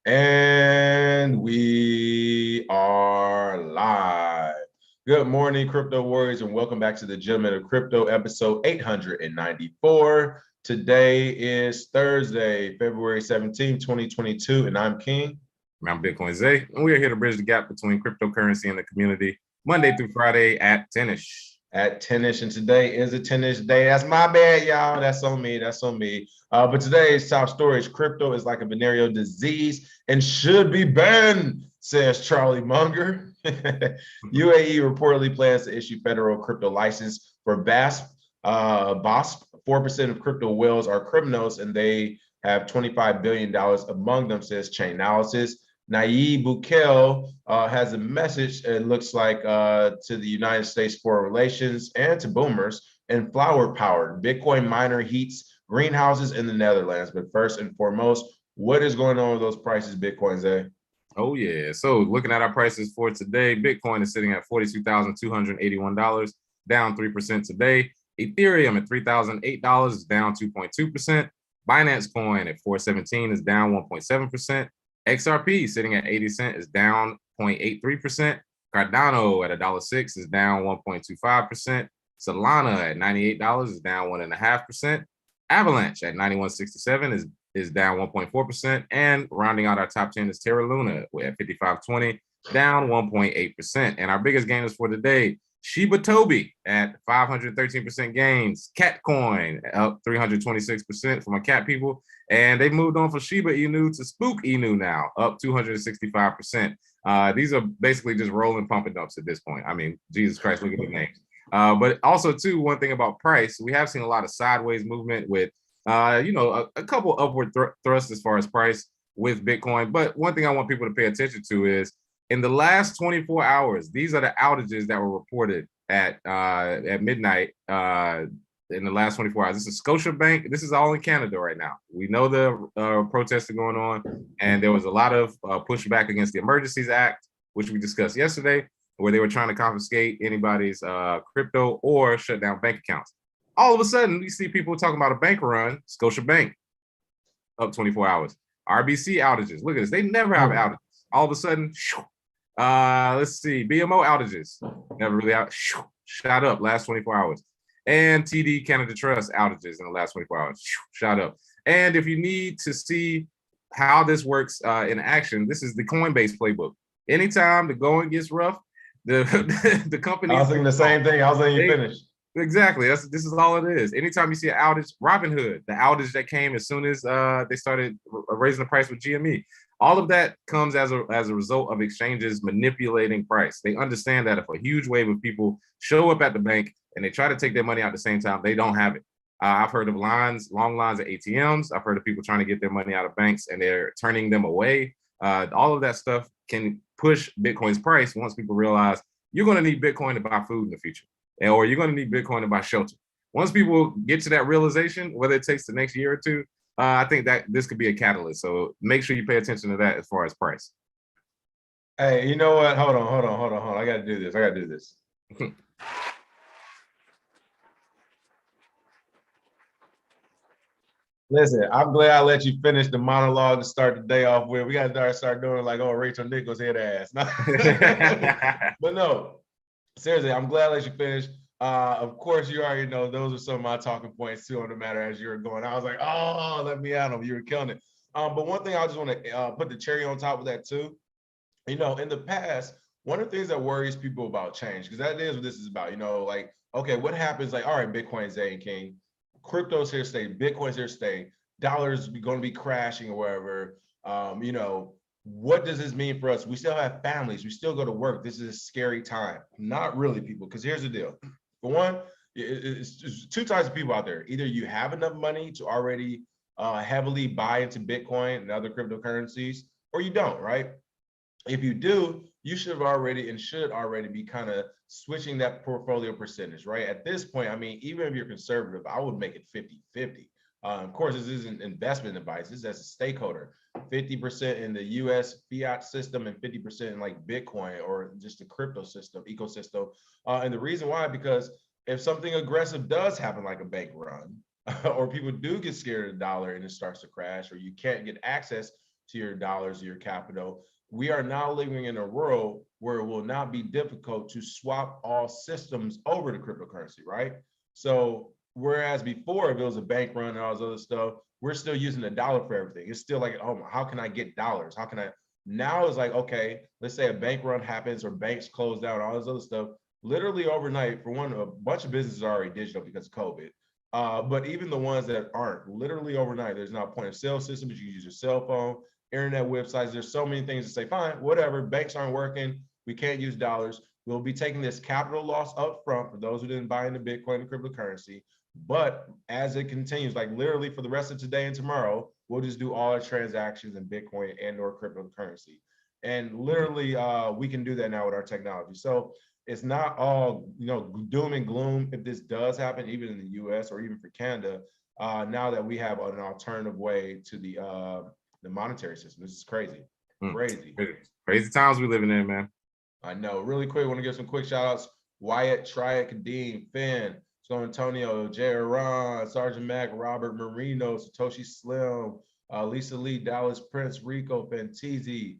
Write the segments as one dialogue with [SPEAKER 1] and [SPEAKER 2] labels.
[SPEAKER 1] And we are live. Good morning, crypto warriors, and welcome back to the Gentlemen of Crypto, episode 894. Today is Thursday, February 17, 2022, and I'm King.
[SPEAKER 2] I'm Bitcoin Zay, and we are here to bridge the gap between cryptocurrency and the community, Monday through Friday at 10ish.
[SPEAKER 1] At 10ish, and today is a 10ish day. That's my bad, y'all. That's on me. That's on me. But today's top story is crypto is like a venereal disease and should be banned, says Charlie Munger. UAE reportedly plans to issue federal crypto license for VASP. VASP, 4% of crypto whales are criminals, and they have $25 billion among them, says Chainalysis. Nayib Bukele has a message, it looks like, to the United States Foreign Relations and to boomers and flower power. Bitcoin miner heats greenhouses in the Netherlands. But first and foremost, what is going on with those prices, Bitcoin, Zay?
[SPEAKER 2] Oh, yeah. So looking at our prices for today, Bitcoin is sitting at $42,281, down 3% today. Ethereum at $3,008 is down 2.2%. Binance Coin at 417 is down 1.7%. XRP sitting at 80 cents is down 0.83%. Cardano at $1.06 is down 1.25%. Solana at $98 is down 1.5%. Avalanche at 91.67 is down 1.4%. And rounding out our top 10 is Terra Luna at 55.20, down 1.8%. And our biggest gainers for today, Shiba Tobi at 513% gains. Catcoin up 326% for my cat people. And they moved on from Shiba Inu to Spook Inu now, up 265%. These are basically just rolling pump and dumps at this point. I mean, Jesus Christ, look at the names. But also, too, one thing about price, we have seen a lot of sideways movement with, a couple upward thrusts as far as price with Bitcoin. But one thing I want people to pay attention to is in the last 24 hours, these are the outages that were reported at midnight in the last 24 hours. This is Scotiabank. This is all in Canada right now. We know the protests are going on, and there was a lot of pushback against the Emergencies Act, which we discussed yesterday, where they were trying to confiscate anybody's crypto or shut down bank accounts. All of a sudden, we see people talking about a bank run, Scotiabank, up 24 hours. RBC outages. Look at this. They never have outages. All of a sudden, let's see, BMO outages. Never really shot up last 24 hours. And TD Canada Trust outages in the last 24 hours. Shot up. And if you need to see how this works in action, this is the Coinbase playbook. Anytime the going gets rough, the company.
[SPEAKER 1] I was thinking the same thing. I was letting you finish.
[SPEAKER 2] Exactly. This is all it is. Anytime you see an outage, Robinhood, the outage that came as soon as they started raising the price with GME, all of that comes as a result of exchanges manipulating price. They understand that if a huge wave of people show up at the bank and they try to take their money out at the same time, they don't have it. I've heard of long lines at ATMs. I've heard of people trying to get their money out of banks and they're turning them away. All of that stuff can push Bitcoin's price once people realize you're going to need Bitcoin to buy food in the future, or you're going to need Bitcoin to buy shelter. Once people get to that realization, whether it takes the next year or two, I think that this could be a catalyst. So make sure you pay attention to that as far as price.
[SPEAKER 1] Hey, you know what? Hold on. I got to do this. Listen, I'm glad I let you finish the monologue to start the day off with. We got to start doing like, Rachel Nichols head ass. But no, seriously, I'm glad I let you finish. Of course, you already know those are some of my talking points too on the matter as you were going. I was like, oh, let me at them. You were killing it. But one thing I just want to put the cherry on top of that too. In the past, one of the things that worries people about change, because that is what this is about, like, okay, what happens? Like, all right, Bitcoin's Zay and King, crypto's here to stay, Bitcoin's here to stay, dollars going to be crashing or wherever. What does this mean for us? We still have families. We still go to work. This is a scary time. Not really, people, because here's the deal. For one, it's two types of people out there. Either you have enough money to already heavily buy into Bitcoin and other cryptocurrencies, or you don't, right? If you do, you should already be kind of switching that portfolio percentage, right? At this point, I mean, even if you're conservative, I would make it 50-50. Of course, this isn't investment advice. This is as a stakeholder, 50% in the US fiat system and 50% in like Bitcoin or just the crypto system, ecosystem. And the reason why, because if something aggressive does happen, like a bank run, or people do get scared of the dollar and it starts to crash, or you can't get access, to your dollars, your capital. We are now living in a world where it will not be difficult to swap all systems over to cryptocurrency, right? So whereas before, if it was a bank run and all this other stuff, we're still using the dollar for everything. It's still like, oh, how can I get dollars? How can I? Now it's like, okay, let's say a bank run happens or banks close down, all this other stuff. Literally overnight, for one, a bunch of businesses are already digital because of COVID. But even the ones that aren't, literally overnight, there's now point of sale systems. You can use your cell phone, internet websites. There's so many things to say, fine, whatever, banks aren't working. We can't use dollars. We'll be taking this capital loss up front for those who didn't buy into Bitcoin and cryptocurrency. But as it continues, like literally for the rest of today and tomorrow, we'll just do all our transactions in Bitcoin and or cryptocurrency. And literally, we can do that now with our technology. So it's not all, doom and gloom if this does happen, even in the US or even for Canada, now that we have an alternative way to the monetary system. This is crazy.
[SPEAKER 2] Crazy times we living in, man.
[SPEAKER 1] I know. Really quick, I want to give some quick shout outs. Wyatt, Triad, Kadeem, Finn, So Antonio, Jay Ron, Sergeant Mac, Robert Marino, Satoshi Slim, Lisa Lee, Dallas Prince, Rico, Fantizi.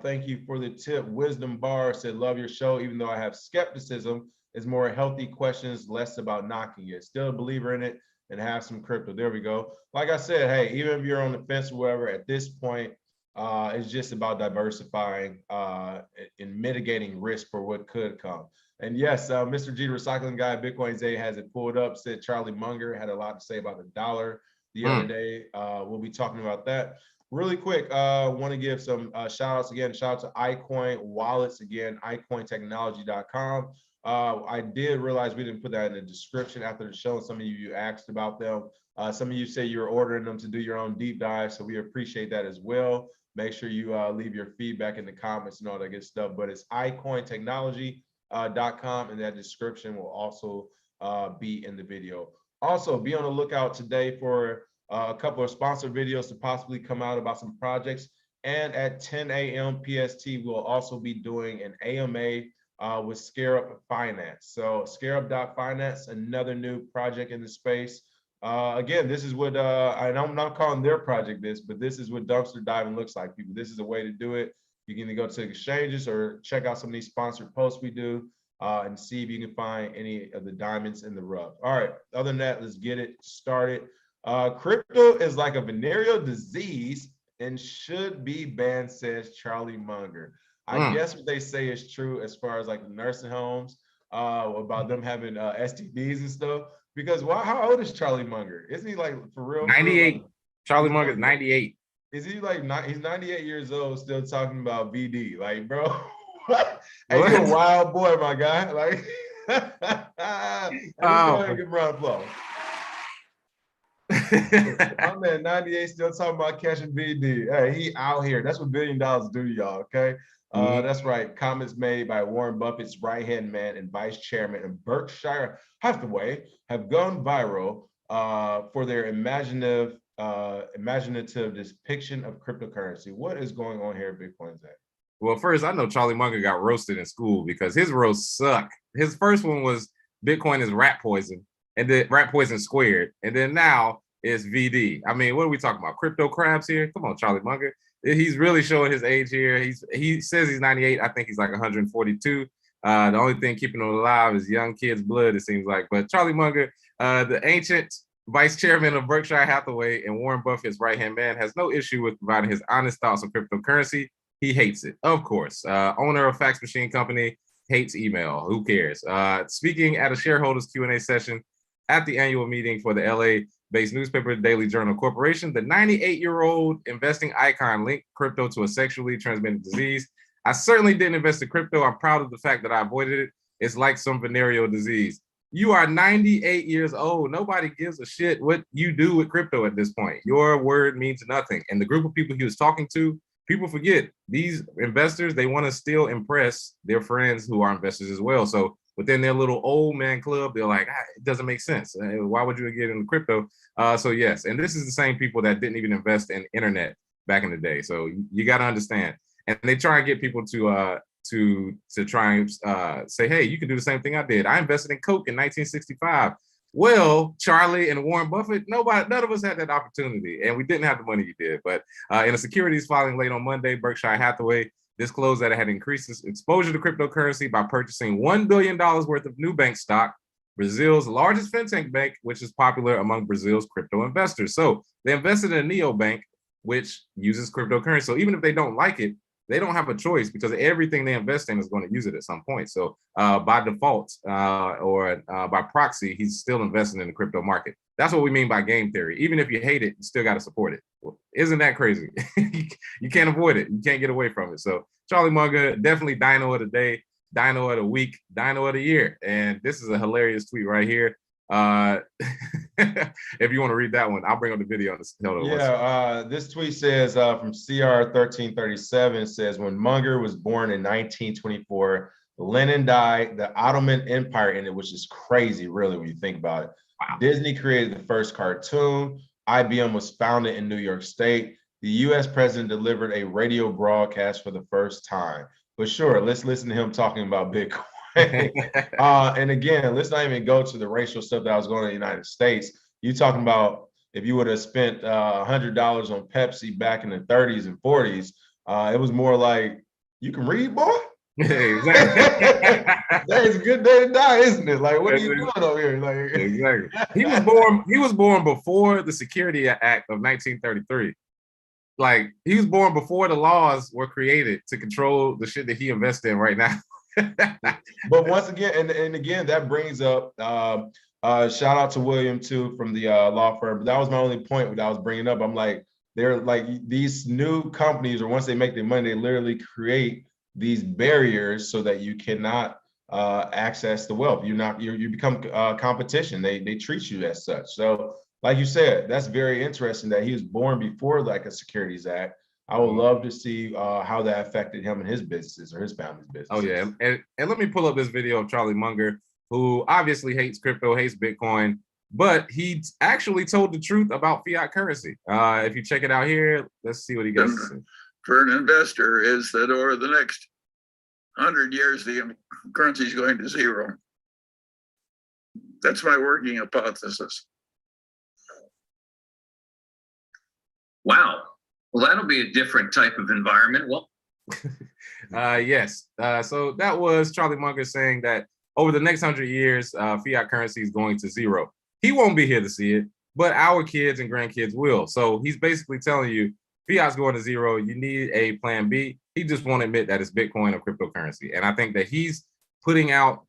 [SPEAKER 1] Thank you for the tip. Wisdom Bar said, love your show, even though I have skepticism. It's more healthy questions, less about knocking it. Still a believer in it and have some crypto. There we go. Like I said, hey, even if you're on the fence or whatever, at this point, it's just about diversifying and mitigating risk for what could come. And yes, Mr. G, the recycling guy, Bitcoin Zay has it pulled up, said Charlie Munger had a lot to say about the dollar the other day. We'll be talking about that. Really quick, want to give some shout outs again. Shout out to iCoin wallets again, iCointechnology.com. I did realize we didn't put that in the description after the show. Some of you asked about them. Some of you say you're ordering them to do your own deep dive, so we appreciate that as well. Make sure you leave your feedback in the comments and all that good stuff. But it's iCointechnology.com, and that description will also be in the video. Also, be on the lookout today for a couple of sponsored videos to possibly come out about some projects. And at 10 a.m. PST, we'll also be doing an AMA with ScareUp Finance. So ScareUp.finance, another new project in the space. Again, this is what, and I'm not calling their project this, but this is what dumpster diving looks like, people. This is a way to do it. You can either go to exchanges or check out some of these sponsored posts we do and see if you can find any of the diamonds in the rough. All right, other than that, let's get it started. Crypto is like a venereal disease and should be banned, says Charlie Munger. I guess what they say is true as far as like the nursing homes, about them having STDs and stuff. Because how old is Charlie Munger? Isn't he like for real?
[SPEAKER 2] 98.
[SPEAKER 1] Like,
[SPEAKER 2] Charlie Munger is 98.
[SPEAKER 1] Is he like he's 98 years old still talking about VD? Like, bro, what? Hey, you a wild boy, my guy. Like, go ahead and give him a round of applause. My man 98 still talking about catching VD. Hey, he out here. That's what $1 billion do, y'all. Okay. That's right. Comments made by Warren Buffett's right-hand man and vice chairman of Berkshire Hathaway have gone viral for their imaginative depiction of cryptocurrency. What is going on here at Bitcoin Zay?
[SPEAKER 2] Well, first, I know Charlie Munger got roasted in school because his roasts suck. His first one was Bitcoin is rat poison, and then rat poison squared, and then now it's VD. I mean, what are we talking about? Crypto crabs here? Come on, Charlie Munger. He's really showing his age here. He says he's 98. I think he's like 142. The only thing keeping him alive is young kids' blood, it seems like. But Charlie Munger, the ancient vice chairman of Berkshire Hathaway and Warren Buffett's right-hand man, has no issue with providing his honest thoughts on cryptocurrency. He hates it, of course. Owner of fax machine company, hates email. Who cares? Speaking at a shareholders Q&A session at the annual meeting for the LA-based newspaper Daily Journal Corporation, the 98-year-old investing icon linked crypto to a sexually transmitted disease. I certainly didn't invest in crypto. I'm proud of the fact that I avoided it. It's like some venereal disease. You are 98 years old. Nobody gives a shit what you do with crypto at this point. Your word means nothing. And the group of people he was talking to, people forget these investors, they want to still impress their friends who are investors as well. So within their little old man club, they're like, it doesn't make sense. Why would you get into crypto? So yes, and this is the same people that didn't even invest in internet back in the day. So you got to understand. And they try and get people to try and say, hey, you can do the same thing I did. I invested in Coke in 1965. Well, Charlie and Warren Buffett, none of us had that opportunity, and we didn't have the money you did. But in a securities filing late on Monday, Berkshire Hathaway disclosed that it had increased its exposure to cryptocurrency by purchasing $1 billion worth of Nubank stock, Brazil's largest fintech bank, which is popular among Brazil's crypto investors. So they invested in a neobank, which uses cryptocurrency. So even if they don't like it, they don't have a choice because everything they invest in is going to use it at some point. So by default or by proxy, he's still investing in the crypto market. That's what we mean by game theory. Even if you hate it, you still got to support it. Well, isn't that crazy? You can't avoid it. You can't get away from it. So Charlie Munger, definitely Dino of the day, Dino of the week, Dino of the year. And this is a hilarious tweet right here. If you want to read that one, I'll bring up the video.
[SPEAKER 1] This tweet says from CR1337 says, when Munger was born in 1924, Lenin died, the Ottoman Empire ended, which is crazy, really, when you think about it. Wow. Disney created the first cartoon. IBM was founded in New York State. The US president delivered a radio broadcast for the first time. But sure, let's listen to him talking about Bitcoin. And again, let's not even go to the racial stuff that was going on in the United States. You talking about if you would have spent $100 on Pepsi back in the 30s and 40s, it was more like, you can read, boy? Exactly. That's a good day to die, isn't it? Like, what are you doing over here? Like,
[SPEAKER 2] exactly. He was born before the Security Act of 1933. Like, he was born before the laws were created to control the shit that he invests in right now.
[SPEAKER 1] But once again, and again, that brings up shout out to William too from the law firm. But that was my only point that I was bringing up. I'm like, they're like these new companies, or once they make their money, they literally create these barriers so that you cannot access the wealth. You become competition. They treat you as such. So like you said, that's very interesting that he was born before like a Securities Act. I would love to see how that affected him and his businesses or his family's business.
[SPEAKER 2] Oh yeah, and let me pull up this video of Charlie Munger, who obviously hates crypto, hates Bitcoin, but he actually told the truth about fiat currency. If you check it out here, let's see what he gets to say.
[SPEAKER 3] For an investor, is that over the next 100 years, the currency is going to zero. That's my working hypothesis.
[SPEAKER 4] Wow. Well, that'll be a different type of environment. Well,
[SPEAKER 2] yes. So that was Charlie Munger saying that over the next 100 years, fiat currency is going to zero. He won't be here to see it, but our kids and grandkids will. So he's basically telling you fiat's going to zero. You need a plan B. He just won't admit that it's Bitcoin or cryptocurrency. And I think that he's putting out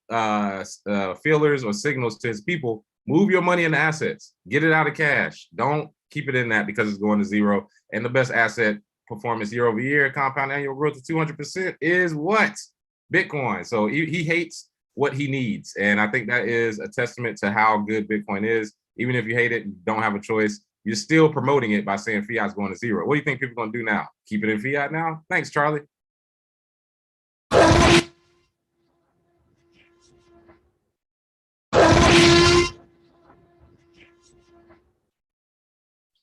[SPEAKER 2] feelers or signals to his people, move your money into assets, get it out of cash. Don't keep it in that because it's going to zero. And the best asset performance year over year, compound annual growth of 200% is what? Bitcoin. So he hates what he needs. And I think that is a testament to how good Bitcoin is. Even if you hate it, you don't have a choice, you're still promoting it by saying fiat's going to zero. What do you think people are going to do now? Keep it in fiat now? Thanks, Charlie.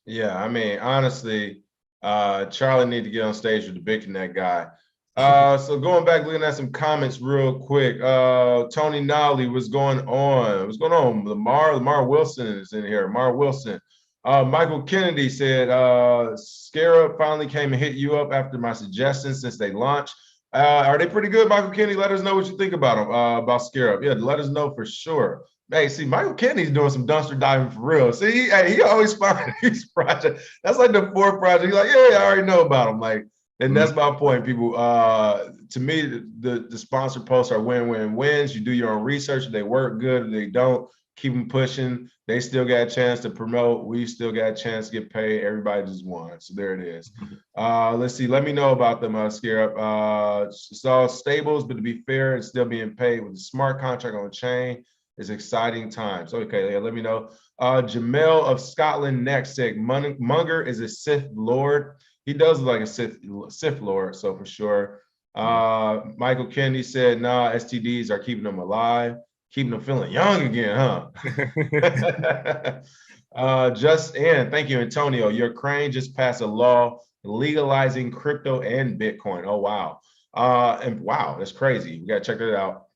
[SPEAKER 1] Yeah, I mean, honestly, Charlie need to get on stage with the Big Connect guy. So going back, looking at some comments real quick. Tony Nolly, what's going on? What's going on? Lamar Wilson is in here. Lamar Wilson. Michael Kennedy said, Scarab finally came and hit you up after my suggestions since they launched. Are they pretty good, Michael Kennedy? Let us know what you think about them, about Scarab. Yeah, let us know for sure. Hey, see, Michael Kennedy's doing some dumpster diving for real. See, he always finds these projects. That's like the fourth project. He's like, yeah, I already know about them. Like, and that's my point, people. To me, the sponsor posts are win-win-wins. You do your own research. If they work good, if they don't, keep them pushing. They still got a chance to promote. We still got a chance to get paid. Everybody just won. So there it is. Let's see. Let me know about them, Scarab. It's all stables, but to be fair, it's still being paid with a smart contract on the chain. It's exciting times. Okay, yeah, let me know. Jamel of Scotland next said, Munger is a Sith Lord. He does look like a Sith Lord, so for sure. Michael Kennedy said, nah, STDs are keeping them alive, keeping them feeling young again, huh? Thank you, Antonio. Ukraine just passed a law legalizing crypto and Bitcoin. Oh, wow. And wow, that's crazy. We got to check that out.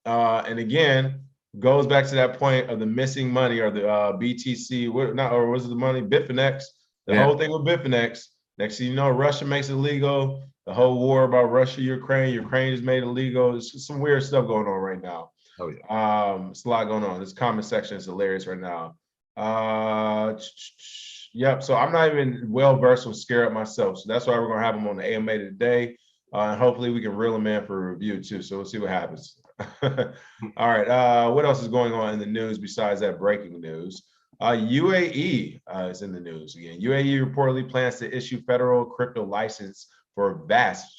[SPEAKER 1] And again, goes back to that point of the missing money or the BTC, or was it the money, Bitfinex, the whole thing with Bitfinex. Next thing you know, Russia makes it legal. The whole war about Russia, Ukraine is made illegal. There's some weird stuff going on right now.
[SPEAKER 2] Oh yeah.
[SPEAKER 1] It's a lot going on. This comment section is hilarious right now. Yep. So I'm not even well versed on Scare Up myself. So that's why we're gonna have him on the AMA today. And hopefully we can reel him in for a review too. So we'll see what happens. All right. What else is going on in the news besides that breaking news? UAE is in the news again. UAE reportedly plans to issue federal crypto license for VASP.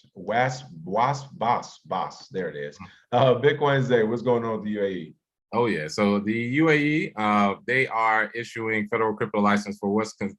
[SPEAKER 1] There it is. Bitcoin Day. What's going on with the UAE?
[SPEAKER 2] Oh yeah. So the UAE, they are issuing federal crypto license for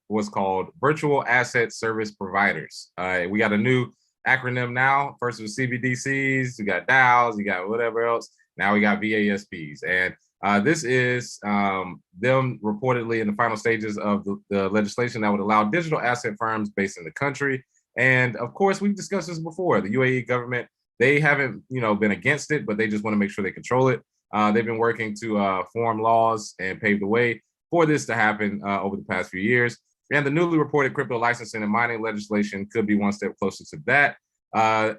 [SPEAKER 2] what's called virtual asset service providers. We got a new acronym now. First was CBDCs, you got DAOs, you got whatever else. Now we got VASPs, and this is them reportedly in the final stages of the legislation that would allow digital asset firms based in the country. And of course, we've discussed this before. The UAE government, they haven't, been against it, but they just want to make sure they control it. They've been working to form laws and pave the way for this to happen over the past few years. And the newly reported crypto licensing and mining legislation could be one step closer to that.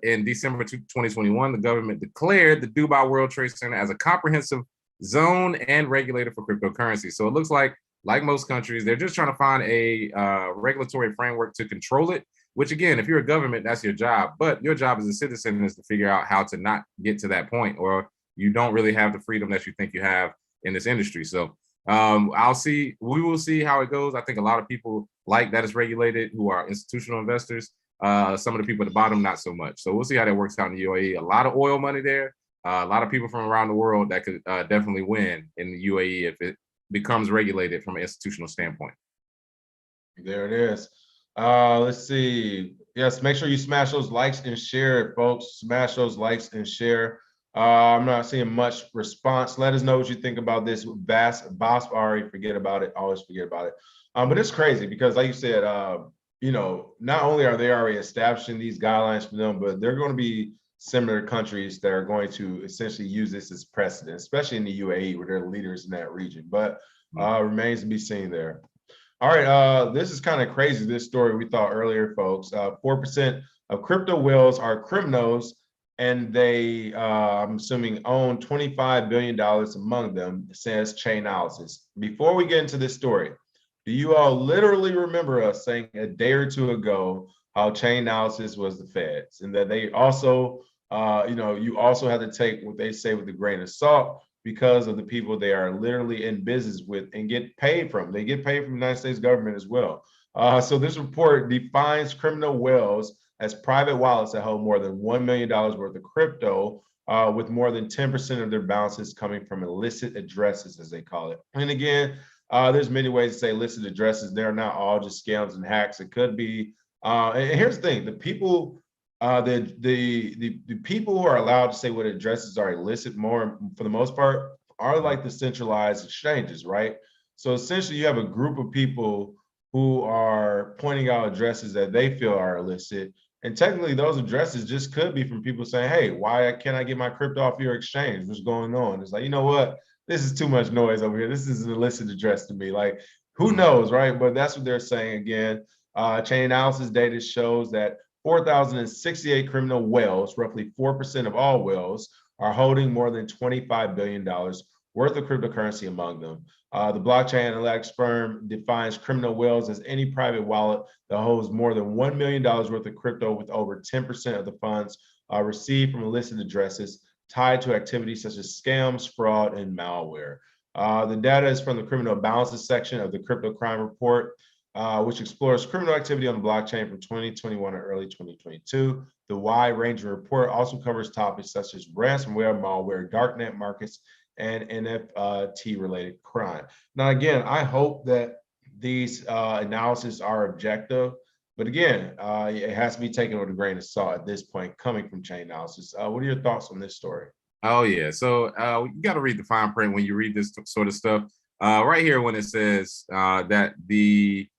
[SPEAKER 2] In December 2021, the government declared the Dubai World Trade Center as a comprehensive zone and regulator for cryptocurrency. So it looks like most countries, they're just trying to find a regulatory framework to control it, which again, if you're a government, that's your job. But your job as a citizen is to figure out how to not get to that point, or you don't really have the freedom that you think you have in this industry. So we will see how it goes. I think a lot of people like that it's regulated who are institutional investors. Some of the people at the bottom, not so much. So we'll see how that works out in the UAE. A lot of oil money there. A lot of people from around the world that could definitely win in the UAE if it becomes regulated from an institutional standpoint.
[SPEAKER 1] There it is. Let's see. Yes, make sure you smash those likes and share it, folks. Smash those likes and share. I'm not seeing much response. Let us know what you think about this. VASP, already forget about it. Always forget about it. But it's crazy because, like you said, not only are they already establishing these guidelines for them, but they're going to be similar countries that are going to essentially use this as precedent, especially in the UAE where they're leaders in that region. But remains to be seen there. All right, this is kind of crazy, this story we thought earlier, folks. 4% of crypto whales are criminals, and they, I'm assuming, own $25 billion among them, says Chainalysis. Before we get into this story, do you all literally remember us saying a day or two ago how Chainalysis was the feds, and that they also, you also have to take what they say with a grain of salt because of the people they are literally in business with and get paid from. They get paid from the United States government as well. So this report defines criminal whales as private wallets that hold more than $1 million worth of crypto, with more than 10% of their balances coming from illicit addresses, as they call it. And again, there's many ways to say illicit addresses. They're not all just scams and hacks. It could be, and here's the thing: the people, the people who are allowed to say what addresses are illicit, more for the most part, are like the centralized exchanges, right? So essentially, you have a group of people who are pointing out addresses that they feel are illicit. And technically, those addresses just could be from people saying, hey, why can't I get my crypto off your exchange? What's going on? It's like, you know what? This is too much noise over here. This is an illicit address to me. Like, who knows, right? But that's what they're saying again. Chainalysis data shows that 4,068 criminal whales, roughly 4% of all whales, are holding more than $25 billion worth of cryptocurrency among them. The blockchain analytics firm defines criminal whales as any private wallet that holds more than $1 million worth of crypto, with over 10% of the funds received from illicit addresses tied to activities such as scams, fraud, and malware. The data is from the criminal balances section of the Crypto Crime Report, which explores criminal activity on the blockchain from 2021 to early 2022. The wide-ranging report also covers topics such as ransomware, malware, darknet markets, and NFT-related crime. Now, again, I hope that these analyses are objective, but again, it has to be taken with a grain of salt at this point, coming from Chainalysis. What are your thoughts on this story?
[SPEAKER 2] Oh yeah, so you got to read the fine print when you read this sort of stuff. Right here, when it says that the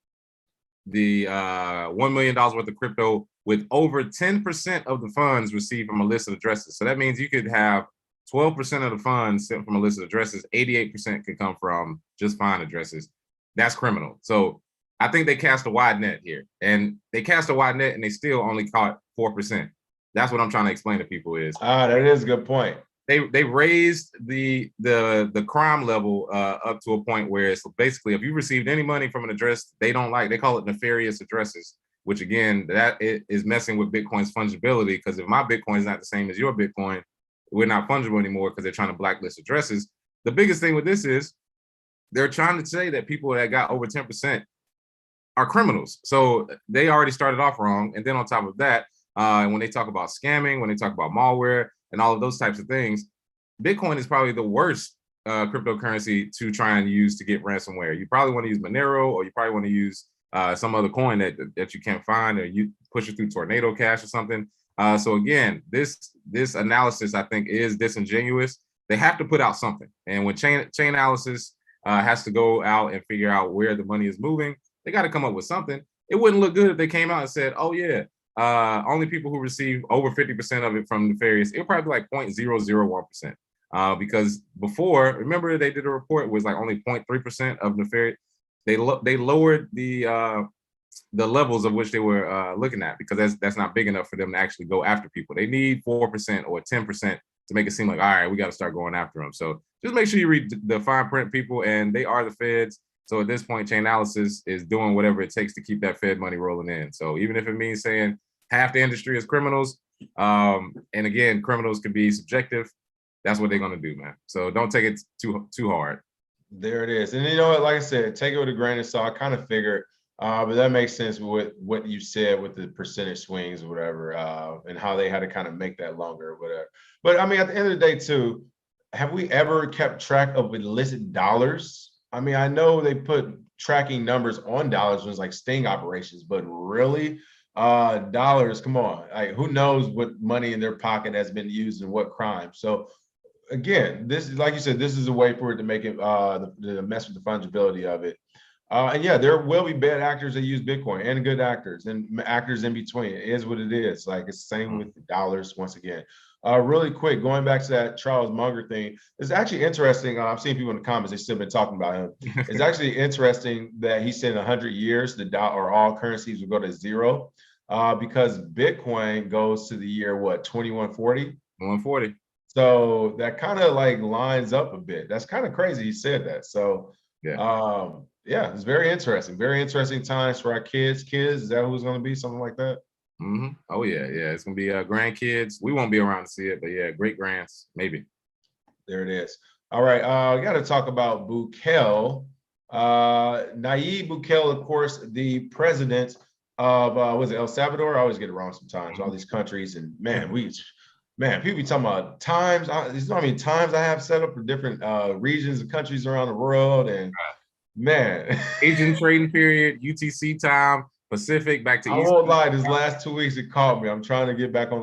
[SPEAKER 2] $1 million worth of crypto with over 10% of the funds received from illicit addresses. So that means you could have 12% of the funds sent from illicit addresses, 88% could come from just fine addresses. That's criminal. So I think they cast a wide net here, and they cast a wide net and they still only caught 4%. That's what I'm trying to explain to people is.
[SPEAKER 1] That is a good point.
[SPEAKER 2] They raised the crime level up to a point where it's basically if you received any money from an address they don't like, they call it nefarious addresses, which again, that is messing with Bitcoin's fungibility, because if my Bitcoin is not the same as your Bitcoin, we're not fungible anymore because they're trying to blacklist addresses. The biggest thing with this is they're trying to say that people that got over 10% are criminals. So they already started off wrong. And then on top of that, when they talk about scamming, when they talk about malware and all of those types of things, Bitcoin is probably the worst cryptocurrency to try and use to get ransomware. You probably want to use Monero, or you probably want to use some other coin that you can't find, or you push it through Tornado Cash or something. So again, this analysis I think is disingenuous. They have to put out something, and when Chainalysis has to go out and figure out where the money is moving, they got to come up with something. It wouldn't look good if they came out and said, "Oh yeah, only people who receive over 50% of it from nefarious." It'll probably be like 0.001%. Because before, remember they did a report, it was like only 0.3% of nefarious. They lowered the levels of which they were looking at, because that's not big enough for them to actually go after people. They need 4% or 10% to make it seem like, all right, we got to start going after them. So just make sure you read the fine print, people, and they are the feds. So at this point, Chainalysis is doing whatever it takes to keep that Fed money rolling in. So even if it means saying half the industry is criminals, and again, criminals can be subjective, that's what they're going to do, man. So don't take it too hard.
[SPEAKER 1] There it is. And you know what, like I said, take it with a grain of salt. I kind of figured, but that makes sense with what you said with the percentage swings or whatever, and how they had to kind of make that longer or whatever. But I mean, at the end of the day too, have we ever kept track of illicit dollars? I mean, I know they put tracking numbers on dollars when it's like sting operations, but really, dollars, come on. Like, who knows what money in their pocket has been used in what crime? So again, this is, like you said, this is a way for it to make it to mess with the fungibility of it. And yeah, there will be bad actors that use Bitcoin, and good actors and actors in between. It is what it is. Like, it's the same with the dollars once again. Really quick, going back to that Charles Munger thing, it's actually interesting. I've seen people in the comments, they've still been talking about him. It's actually interesting that he said in 100 years, the dollar or all currencies will go to zero, because Bitcoin goes to the year, what, 2140?
[SPEAKER 2] 140.
[SPEAKER 1] So that kind of like lines up a bit. That's kind of crazy he said that. So yeah, yeah, it's very interesting. Very interesting times for our kids. Kids, is that who's going to be? Something like that?
[SPEAKER 2] Mm-hmm. Oh yeah, it's gonna be grandkids. We won't be around to see it, but yeah, great grands, maybe.
[SPEAKER 1] There it is. All right, we got to talk about Bukele. Nayib Bukele, of course, the president of was it El Salvador? I always get it wrong sometimes. All these countries, and man, people be talking about times. There's not many times I have set up for different regions and countries around the world, and man,
[SPEAKER 2] Asian trading period, UTC time. Pacific back to
[SPEAKER 1] I
[SPEAKER 2] East.
[SPEAKER 1] won't lie, this last 2 weeks it caught me. I'm trying to get back on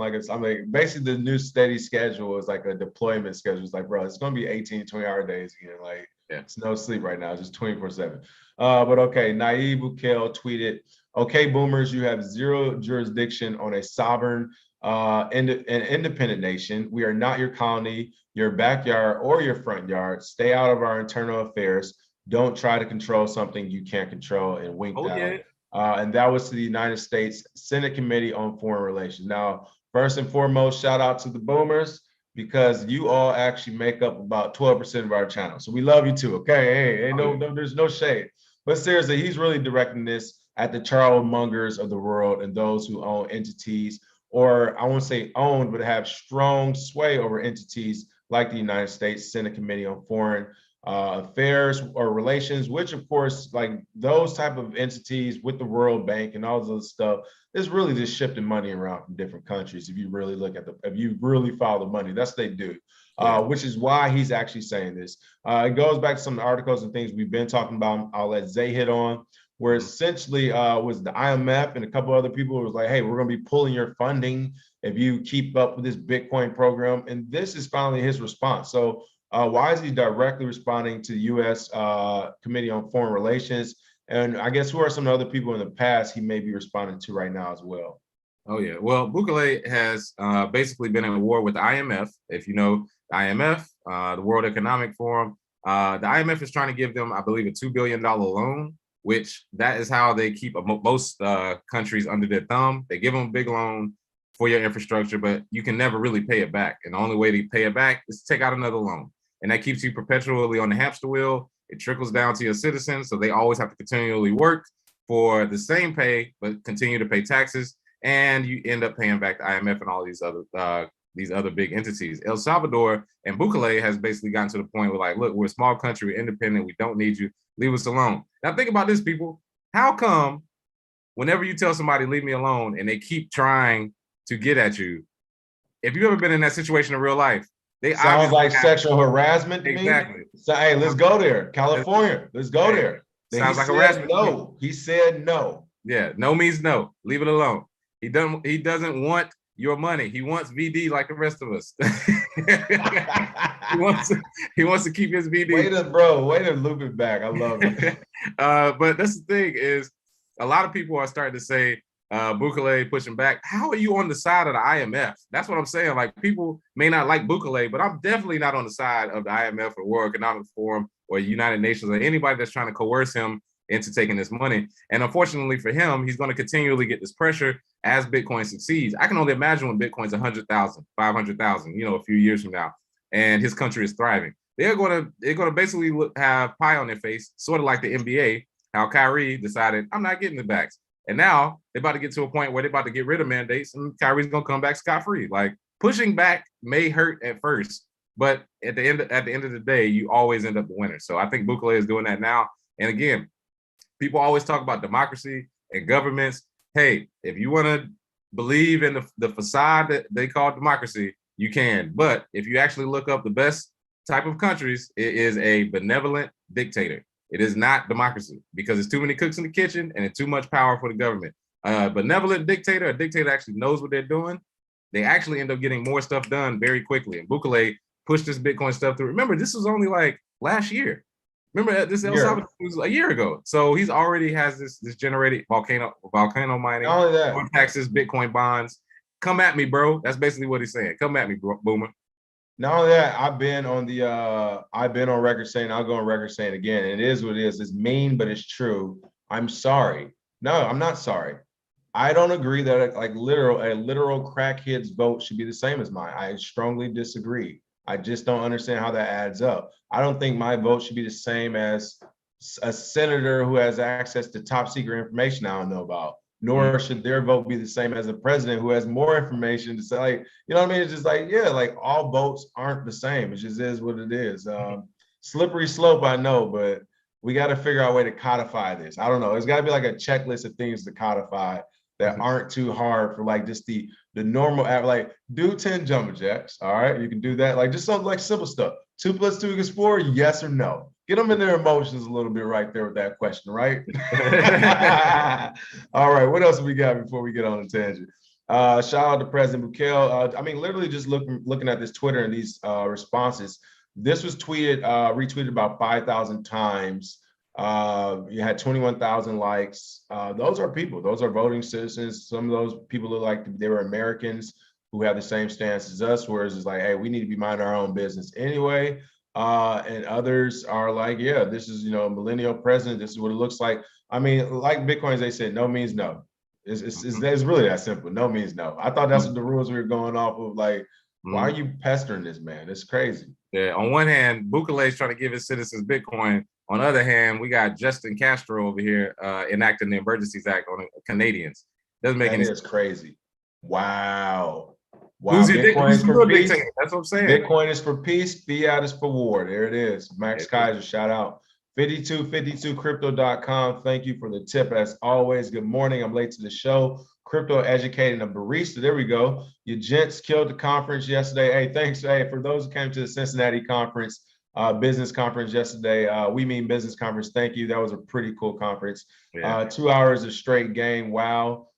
[SPEAKER 1] basically the new steady schedule is like a deployment schedule. It's like, bro, it's gonna be 18, 20-hour days again. Like, it's no sleep right now, just 24/7. But okay, Nayib Bukele tweeted, "Okay, boomers, you have zero jurisdiction on a sovereign and independent nation. We are not your colony, your backyard, or your front yard. Stay out of our internal affairs. Don't try to control something you can't control," and winked out.
[SPEAKER 2] Yeah.
[SPEAKER 1] And that was to the United States Senate Committee on Foreign Relations. Now, first and foremost, shout out to the boomers, because you all actually make up about 12% of our channel. So we love you too, okay? Hey, no, there's no shade. But seriously, he's really directing this at the Charles Mungers of the world and those who own entities, or I won't say owned, but have strong sway over entities like the United States Senate Committee on Foreign Affairs or Relations, which of course, like those type of entities with the World Bank and all this other stuff, is really just shifting money around from different countries. If you really look at if you really follow the money, that's what they do. Which is why he's actually saying this. It goes back to some of the articles and things we've been talking about. I'll let Zay hit on, where essentially was the IMF and a couple other people was like, hey, we're going to be pulling your funding if you keep up with this Bitcoin program. And this is finally his response. So why is he directly responding to the U.S. Committee on Foreign Relations? And I guess who are some other people in the past he may be responding to right now as well?
[SPEAKER 2] Oh yeah. Well, Bukele has basically been in war with the IMF. If you know the IMF, the World Economic Forum, the IMF is trying to give them, I believe, a $2 billion loan, which that is how they keep most countries under their thumb. They give them a big loan for your infrastructure, but you can never really pay it back. And the only way to pay it back is to take out another loan. And that keeps you perpetually on the hamster wheel. It trickles down to your citizens. So they always have to continually work for the same pay, but continue to pay taxes. And you end up paying back the IMF and all these other big entities. El Salvador and Bukele has basically gotten to the point where, like, look, we're a small country, we're independent, we don't need you, leave us alone. Now think about this, people. How come whenever you tell somebody leave me alone and they keep trying to get at you, if you've ever been in that situation in real life, they
[SPEAKER 1] sounds like sexual harassment to
[SPEAKER 2] exactly.
[SPEAKER 1] me. So hey, let's go there. California, let's go there.
[SPEAKER 2] Sounds like harassment.
[SPEAKER 1] No, he said no.
[SPEAKER 2] Yeah, no means no. Leave it alone. He doesn't want your money. He wants VD like the rest of us. he wants to keep his VD.
[SPEAKER 1] Way to loop it back. I love it.
[SPEAKER 2] But that's the thing is, a lot of people are starting to say Bukele pushing back. How are you on the side of the IMF? That's what I'm saying. Like, people may not like Bukele, but I'm definitely not on the side of the IMF or World Economic Forum or United Nations or anybody that's trying to coerce him into taking this money. And unfortunately for him, he's going to continually get this pressure as Bitcoin succeeds. I can only imagine when Bitcoin's 100,000, 500,000, a few years from now, and his country is thriving. They're going to basically have pie on their face, sort of like the NBA, how Kyrie decided, I'm not getting the backs. And now they're about to get to a point where they're about to get rid of mandates and Kyrie's going to come back scot-free. Like, pushing back may hurt at first, but at the end of the day, you always end up the winner. So I think Bukele is doing that now. And again, people always talk about democracy and governments. Hey, if you want to believe in the facade that they call democracy, you can. But if you actually look up the best type of countries, it is a benevolent dictator. It is not democracy because it's too many cooks in the kitchen and it's too much power for the government. Benevolent dictator, a dictator actually knows what they're doing. They actually end up getting more stuff done very quickly. And Bukele pushed this Bitcoin stuff through. Remember, this was only like last year. Remember, this El Salvador was a year ago. So he's already has this generated volcano mining,
[SPEAKER 1] not only that,
[SPEAKER 2] taxes, Bitcoin bonds. Come at me, bro. That's basically what he's saying. Come at me, Boomer.
[SPEAKER 1] Not only that, I've been on record saying, I'll go on record saying again, and it is what it is. It's mean, but it's true. I'm sorry. No, I'm not sorry. I don't agree that a literal crackhead's vote should be the same as mine. I strongly disagree. I just don't understand how that adds up. I don't think my vote should be the same as a senator who has access to top secret information I don't know about, nor should their vote be the same as a president who has more information to say, like, you know what I mean? It's just like, yeah, like all votes aren't the same. It just is what it is. Slippery slope, I know, but we got to figure out a way to codify this. I don't know. It's got to be like a checklist of things to codify that aren't too hard for like just the normal, like do 10 jumbo jacks. All right, you can do that. Like just something like simple stuff. 2 + 2 = 4, yes or no? Get them in their emotions a little bit right there with that question, right? All right, what else have we got before we get on a tangent? Shout out to President Bukele. I mean, literally just looking at this Twitter and these responses. This was retweeted about 5,000 times. You had 21,000 likes. Those are people. Those are voting citizens. Some of those people look like they were Americans who have the same stance as us, whereas it's like, hey, we need to be minding our own business anyway. And others are like, yeah, this is, a millennial president. This is what it looks like. I mean, like Bitcoin, they said, no means no. It's really that simple. No means no. I thought that's what the rules we were going off of. Like, why are you pestering this man? It's crazy.
[SPEAKER 2] Yeah. On one hand, Bukele is trying to give his citizens Bitcoin. On the other hand, we got Justin Castro over here enacting the Emergencies Act on Canadians. Doesn't make any sense.
[SPEAKER 1] It's crazy. Wow.
[SPEAKER 2] Who's Bitcoin is for peace. That's what I'm saying.
[SPEAKER 1] Bitcoin is for peace. Fiat is for war. There it is. Max Kaiser, shout out. 5252crypto.com. Thank you for the tip as always. Good morning. I'm late to the show. Crypto educating a barista. There we go. You gents killed the conference yesterday. Hey, thanks. Hey, for those who came to the Cincinnati conference, business conference yesterday, We Mean Business conference. Thank you. That was a pretty cool conference. Yeah. 2 hours of straight game. Wow.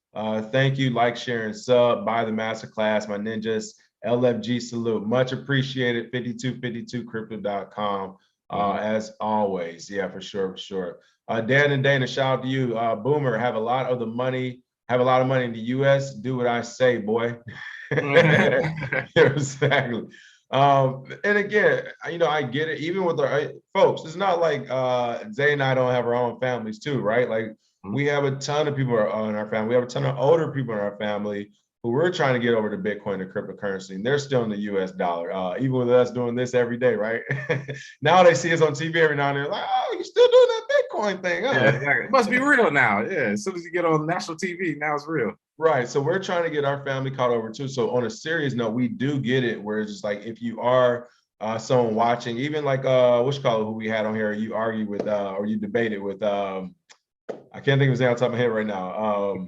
[SPEAKER 1] Thank you. Like, share, and sub. Buy the masterclass. My ninjas. LFG salute. Much appreciated. 5252crypto.com. As always. Yeah, for sure. Dan and Dana, shout out to you. Boomer, have a lot of the money have a lot of money in the US, do what I say, boy. Exactly. And again, I get it. Even with our folks, it's not like Zay and I don't have our own families too, right? Like we have a ton of people in our family. We have a ton of older people in our family who we're trying to get over to Bitcoin and cryptocurrency, and they're still in the US dollar, even with us doing this every day, right? Now they see us on TV every now and then, like, oh, you still doing that Bitcoin thing, huh?
[SPEAKER 2] Yeah, exactly. It must be real now. Yeah, as soon as you get on national TV, now it's real.
[SPEAKER 1] Right. So we're trying to get our family caught over too. So on a serious note, we do get it, where it's just like if you are someone watching, even like who we had on here, you argue with or you debated with I can't think of his name on top of my head right now.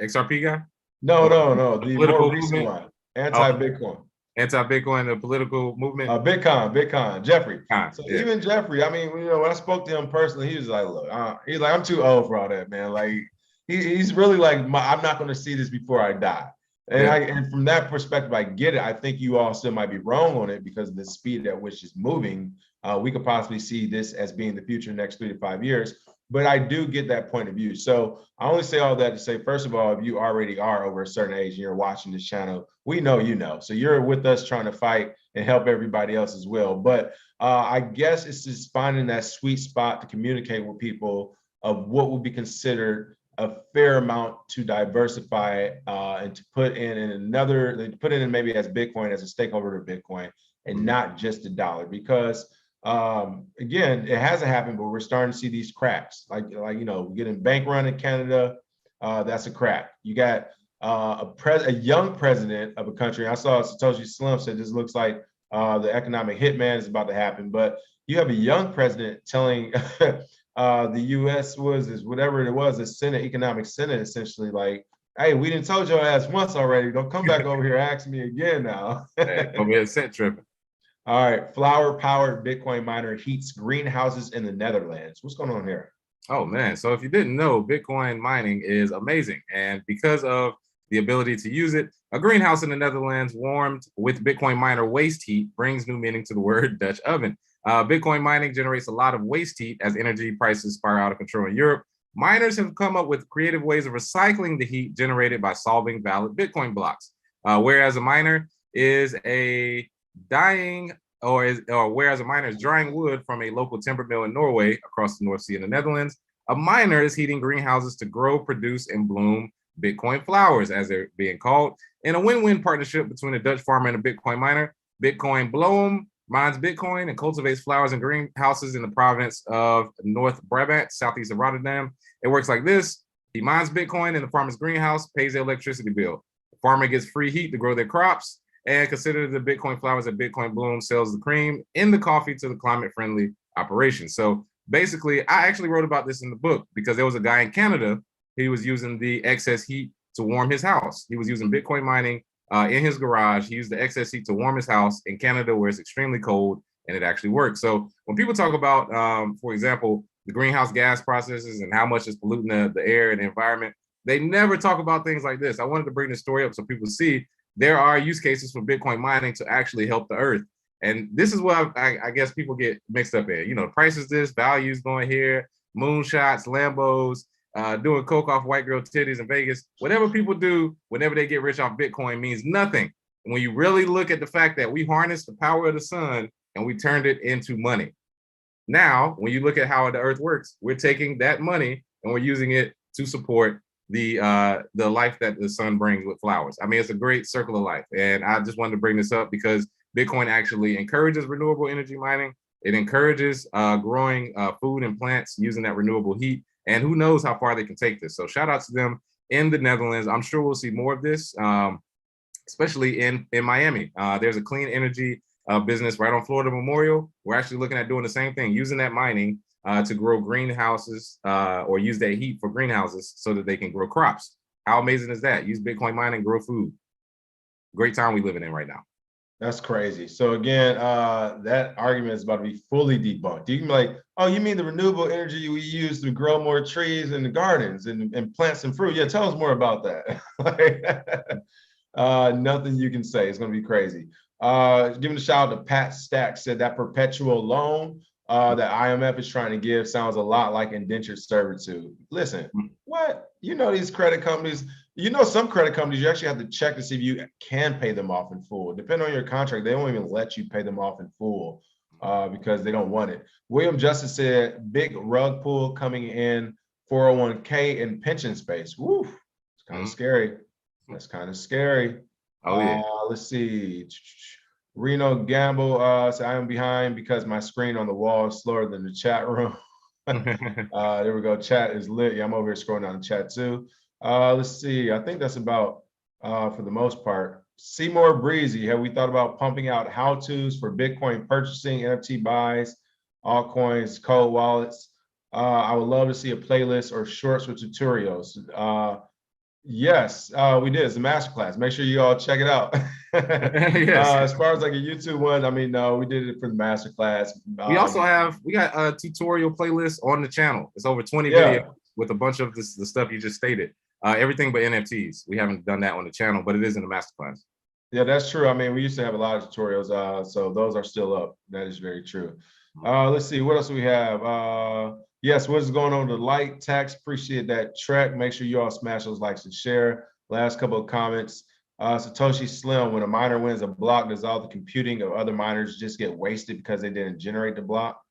[SPEAKER 2] XRP guy?
[SPEAKER 1] No, the
[SPEAKER 2] political
[SPEAKER 1] more recent
[SPEAKER 2] movement?
[SPEAKER 1] one, anti-Bitcoin.
[SPEAKER 2] Anti-Bitcoin, the political movement.
[SPEAKER 1] Bitcoin, Jeffrey. So
[SPEAKER 2] yeah.
[SPEAKER 1] even Jeffrey, I mean, when I spoke to him personally, he was like, "Look, he's like, I'm too old for all that, man. Like, he's really like, I'm not going to see this before I die." And and from that perspective, I get it. I think you all still might be wrong on it because of the speed at which it's moving. We could possibly see this as being the future next 3 to 5 years. But I do get that point of view. So I only say all that to say, first of all, if you already are over a certain age and you're watching this channel, we know you know. So you're with us trying to fight and help everybody else as well. But I guess it's just finding that sweet spot to communicate with people of what would be considered a fair amount to diversify and to put in maybe as Bitcoin, as a stakeholder of Bitcoin, and not just a dollar. Because again, it hasn't happened, but we're starting to see these cracks. Like getting bank run in Canada, that's a crack. You got a young president of a country. I saw Satoshi Slim said this looks like the economic hitman is about to happen, but you have a young president telling the U.S. whatever it was, the Senate, Economic Senate, essentially like, hey, we didn't told your ass once already. Don't come back over here ask me again now.
[SPEAKER 2] Over here, set tripping.
[SPEAKER 1] All right, flower-powered Bitcoin miner heats greenhouses in the Netherlands. What's going on here?
[SPEAKER 2] Oh man, so if you didn't know, Bitcoin mining is amazing. And because of the ability to use it, a greenhouse in the Netherlands warmed with Bitcoin miner waste heat brings new meaning to the word Dutch oven. Bitcoin mining generates a lot of waste heat as energy prices spiral out of control in Europe. Miners have come up with creative ways of recycling the heat generated by solving valid Bitcoin blocks. Whereas a miner is drying wood from a local timber mill in Norway across the North Sea in the Netherlands, a miner is heating greenhouses to grow, produce, and bloom Bitcoin flowers, as they're being called, in a win-win partnership between a Dutch farmer and a Bitcoin miner. Bitcoin Bloem mines Bitcoin and cultivates flowers in greenhouses in the province of North Brabant, southeast of Rotterdam. It works like this. He mines Bitcoin in the farmer's greenhouse, pays the electricity bill. The farmer gets free heat to grow their crops, and consider the Bitcoin flowers that Bitcoin Bloem sells the cream in the coffee to the climate-friendly operation. So basically, I actually wrote about this in the book because there was a guy in Canada. He was using the excess heat to warm his house. He was using Bitcoin mining in his garage. He used the excess heat to warm his house in Canada, where it's extremely cold, and it actually works. So when people talk about, for example, the greenhouse gas processes and how much it's polluting the air and the environment, they never talk about things like this. I wanted to bring this story up so people see there are use cases for Bitcoin mining to actually help the earth. And this is what I guess people get mixed up in. The price is this, values going here, moonshots, Lambos, doing coke off white girl titties in Vegas. Whatever people do whenever they get rich off Bitcoin means nothing when you really look at the fact that we harnessed the power of the sun and we turned it into money. Now, when you look at how the earth works, we're taking that money and we're using it to support the life that the sun brings with flowers. I mean, it's a great circle of life. And I just wanted to bring this up because Bitcoin actually encourages renewable energy mining. It encourages growing food and plants using that renewable heat. And who knows how far they can take this. So shout out to them in the Netherlands. I'm sure we'll see more of this, especially in Miami. There's a clean energy business right on Florida Memorial. We're actually looking at doing the same thing, using that mining to grow greenhouses or use that heat for greenhouses so that they can grow crops. How amazing is that? Use Bitcoin mining, grow food. Great time we living in right now.
[SPEAKER 1] That's crazy. So again, that argument is about to be fully debunked. You can be like, oh, you mean the renewable energy we use to grow more trees in the gardens and plant some fruit? Yeah, tell us more about that. Nothing you can say. It's going to be crazy. Giving a shout out to Pat Stack, said that perpetual loan that IMF is trying to give sounds a lot like indentured servitude. Listen, what? You know, these credit companies, you know, some credit companies, you actually have to check to see if you can pay them off in full. Depending on your contract, they won't even let you pay them off in full because they don't want it. William Justice said, big rug pull coming in 401k and pension space. Woo, it's kind of scary. That's kind of scary.
[SPEAKER 2] Oh, yeah.
[SPEAKER 1] Let's see. Reno Gamble said, I am behind because my screen on the wall is slower than the chat room. There we go. Chat is lit. Yeah, I'm over here scrolling down the chat too. Let's see. I think that's about for the most part. Seymour Breezy, have we thought about pumping out how-tos for Bitcoin purchasing, NFT buys, altcoins, cold wallets? I would love to see a playlist or shorts with tutorials. Yes, we did. It's a masterclass. Make sure you all check it out.
[SPEAKER 2] Yes.
[SPEAKER 1] As far as like a YouTube one, I mean, no, we did it for the masterclass.
[SPEAKER 2] We also we got a tutorial playlist on the channel. It's over 20
[SPEAKER 1] Yeah.
[SPEAKER 2] videos with a bunch of the stuff you just stated. Everything but NFTs. We haven't done that on the channel, but it is in the masterclass.
[SPEAKER 1] Yeah, that's true. I mean, we used to have a lot of tutorials, so those are still up. That is very true. Let's see, what else do we have? Yes, what is going on with the light tax? Appreciate that, Trek. Make sure you all smash those likes and share. Last couple of comments. Satoshi Slim, when a miner wins a block, does all the computing of other miners just get wasted because they didn't generate the block?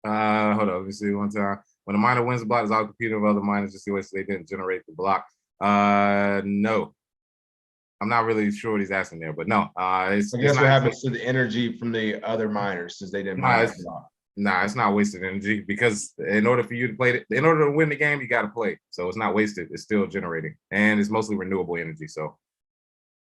[SPEAKER 2] Hold on, let me see one time. When a miner wins a block, does all the computing of other miners just get wasted? They didn't generate the block. No. I'm not really sure what he's asking there, but no.
[SPEAKER 1] I guess what happens to the energy from the other miners since they didn't mine the block?
[SPEAKER 2] Nah, it's not wasted energy because in order for you to play it, in order to win the game, you got to play. So it's not wasted. It's still generating, and it's mostly renewable energy. So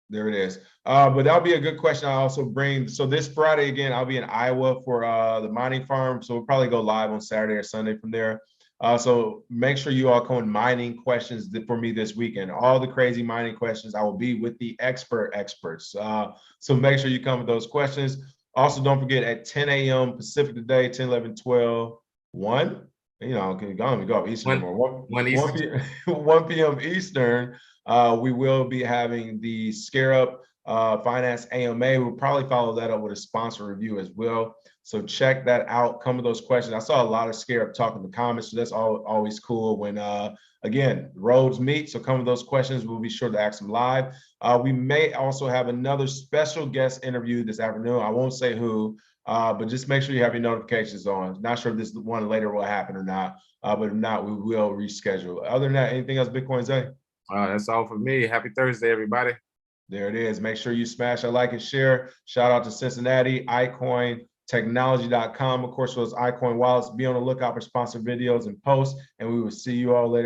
[SPEAKER 1] there it is. But that'll be a good question. I also bring. So this Friday again, I'll be in Iowa for the mining farm. So we'll probably go live on Saturday or Sunday from there. So make sure you all come with mining questions for me this weekend. All the crazy mining questions. I will be with the experts. So make sure you come with those questions. Also, don't forget at 10 a.m. Pacific today, 10, 11, 12, 1. You know, can go off Eastern. 1 p.m. Eastern. We will be having the Scarab Finance AMA. We'll probably follow that up with a sponsor review as well. So check that out. Come with those questions. I saw a lot of Scarab talk in the comments, so that's always cool when, again, roads meet. So come with those questions. We'll be sure to ask them live. We may also have another special guest interview this afternoon. I won't say who, but just make sure you have your notifications on. Not sure if this one later will happen or not, but if not, we will reschedule. Other than that, anything else, Bitcoin Zay?
[SPEAKER 2] That's all for me. Happy Thursday, everybody.
[SPEAKER 1] There it is. Make sure you smash that like and share. Shout out to Cincinnati, iCoinTechnology.com. Of course, those iCoin wallets. Be on the lookout for sponsored videos and posts, and we will see you all later.